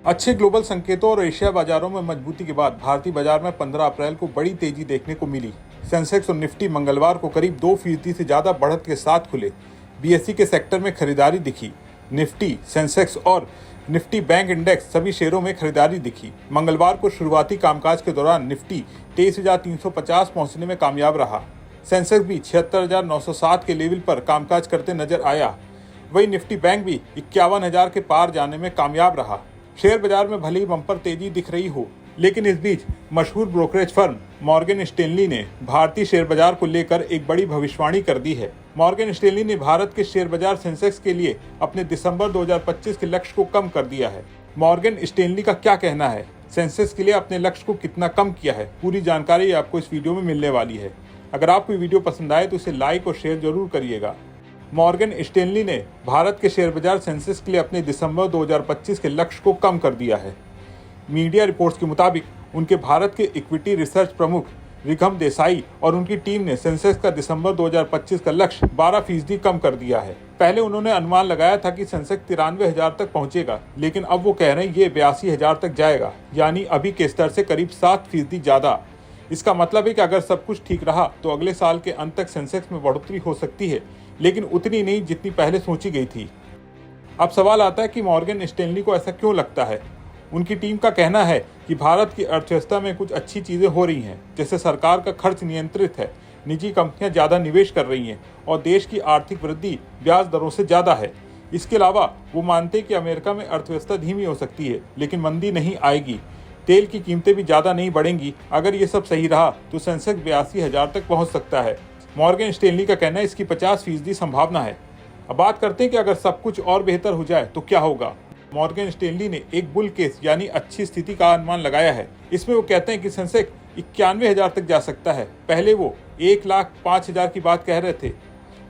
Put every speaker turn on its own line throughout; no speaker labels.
अच्छे ग्लोबल संकेतों और एशिया बाजारों में मजबूती के बाद भारतीय बाजार में 15 अप्रैल को बड़ी तेजी देखने को मिली। सेंसेक्स और निफ्टी मंगलवार को करीब 2% से ज्यादा बढ़त के साथ खुले। बीएसई के सेक्टर में खरीदारी दिखी। निफ्टी, सेंसेक्स और निफ्टी बैंक इंडेक्स सभी शेयरों में खरीदारी दिखी। मंगलवार को शुरुआती कामकाज के दौरान निफ्टी 23,350 पहुंचने में कामयाब रहा। सेंसेक्स भी 76,907 के लेवल पर कामकाज करते नजर आया। वहीं निफ्टी बैंक भी 51,000 के पार जाने में कामयाब रहा। शेयर बाजार में भले ही बम्पर तेजी दिख रही हो, लेकिन इस बीच मशहूर ब्रोकरेज फर्म मॉर्गन स्टैनली ने भारतीय शेयर बाजार को लेकर एक बड़ी भविष्यवाणी कर दी है। मॉर्गन स्टैनली ने भारत के शेयर बाजार सेंसेक्स के लिए अपने दिसंबर 2025 के लक्ष्य को कम कर दिया है। मॉर्गन स्टैनली का क्या कहना है, सेंसेक्स के लिए अपने लक्ष्य को कितना कम किया है, पूरी जानकारी आपको इस वीडियो में मिलने वाली है। अगर आपको वीडियो पसंद आए तो इसे लाइक और शेयर जरूर करिएगा। मॉर्गन स्टैनली ने भारत के शेयर बाजार सेंसेक्स के लिए अपने दिसंबर 2025 के लक्ष्य को कम कर दिया है। मीडिया रिपोर्ट्स के मुताबिक उनके भारत के इक्विटी रिसर्च प्रमुख रिघम देसाई और उनकी टीम ने सेंसेक्स का दिसंबर 2025 का लक्ष्य 12% कम कर दिया है। पहले उन्होंने अनुमान लगाया था कि सेंसेक्स 93,000 तक पहुंचेगा, लेकिन अब वो कह रहे हैं ये 82,000 तक जाएगा, यानी अभी के स्तर से करीब 7% ज्यादा। इसका मतलब है कि अगर सब कुछ ठीक रहा तो अगले साल के अंत तक सेंसेक्स में बढ़ोतरी हो सकती है, लेकिन उतनी नहीं जितनी पहले सोची गई थी। अब सवाल आता है कि मॉर्गन स्टैनली को ऐसा क्यों लगता है। उनकी टीम का कहना है कि भारत की अर्थव्यवस्था में कुछ अच्छी चीजें हो रही हैं, जैसे सरकार का खर्च नियंत्रित है, निजी कंपनियां ज्यादा निवेश कर रही हैं और देश की आर्थिक वृद्धि ब्याज दरों से ज्यादा है। इसके अलावा वो मानते हैं कि अमेरिका में अर्थव्यवस्था धीमी हो सकती है, लेकिन मंदी नहीं आएगी। तेल की कीमतें भी ज्यादा नहीं बढ़ेंगी। अगर ये सब सही रहा तो सेंसेक्स 82,000 तक पहुंच सकता है। मॉर्गन स्टैनली का कहना है इसकी 50% संभावना है। अब बात करते हैं कि अगर सब कुछ और बेहतर हो जाए तो क्या होगा। मॉर्गन स्टैनली ने एक बुल केस यानी अच्छी स्थिति का अनुमान लगाया है। इसमें वो कहते हैं कि सेंसेक्स 91,000 तक जा सकता है। पहले वो 1,05,000 की बात कह रहे थे,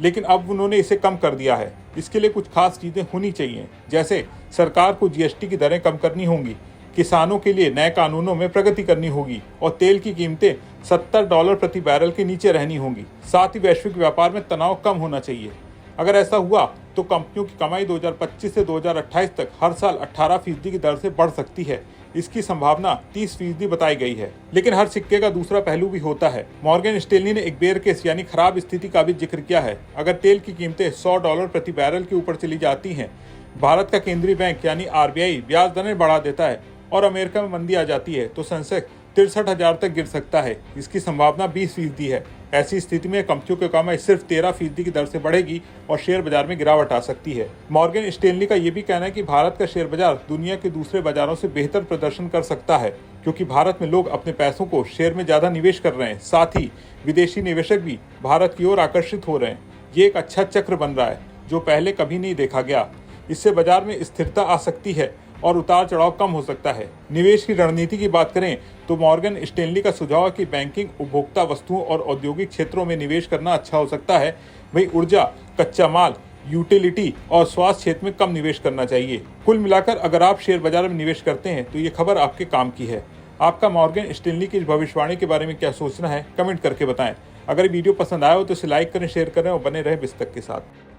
लेकिन अब उन्होंने इसे कम कर दिया है। इसके लिए कुछ खास चीजें होनी चाहिए, जैसे सरकार को जीएसटी की दरें कम करनी होंगी, किसानों के लिए नए कानूनों में प्रगति करनी होगी और तेल की कीमतें $70 प्रति बैरल के नीचे रहनी होंगी। साथ ही वैश्विक व्यापार में तनाव कम होना चाहिए। अगर ऐसा हुआ तो कंपनियों की कमाई 2025 से 2028 तक हर साल 18% की दर से बढ़ सकती है। इसकी संभावना 30% बताई गई है। लेकिन हर सिक्के का दूसरा पहलू भी होता है। मॉर्गन स्टैनली ने एक बेयर केस यानी खराब स्थिति का भी जिक्र किया है। अगर तेल की कीमतें $100 प्रति बैरल के ऊपर चली जाती हैं, भारत का केंद्रीय बैंक यानी आरबीआई ब्याज दरें बढ़ा देता है और अमेरिका में मंदी आ जाती है, तो सेंसेक्स 63,000 तक गिर सकता है। इसकी संभावना 20% है। ऐसी स्थिति में कंपनियों की कमाई सिर्फ 13% की दर से बढ़ेगी और शेयर बाजार में गिरावट आ सकती है। मॉर्गन स्टैनली का यह भी कहना है कि भारत का शेयर बाजार दुनिया के दूसरे बाजारों से बेहतर प्रदर्शन कर सकता है, क्योंकि भारत में लोग अपने पैसों को शेयर में ज्यादा निवेश कर रहे हैं। साथ ही विदेशी निवेशक भी भारत की ओर आकर्षित हो रहे हैं। ये एक अच्छा चक्र बन रहा है जो पहले कभी नहीं देखा गया। इससे बाजार में स्थिरता आ सकती है और उतार चढ़ाव कम हो सकता है। निवेश की रणनीति की बात करें तो मॉर्गन स्टैनली का सुझाव है कि बैंकिंग, उपभोक्ता वस्तुओं और औद्योगिक क्षेत्रों में निवेश करना अच्छा हो सकता है। वहीं ऊर्जा, कच्चा माल, यूटिलिटी और स्वास्थ्य क्षेत्र में कम निवेश करना चाहिए। कुल मिलाकर अगर आप शेयर बाजार में निवेश करते हैं तो ये खबर आपके काम की है। आपका मॉर्गन स्टैनली की इस भविष्यवाणी के बारे में क्या सोचना है, कमेंट करके बताएं। अगर वीडियो पसंद आया हो तो इसे लाइक करें, शेयर करें और बने रहें बिस्तक के साथ।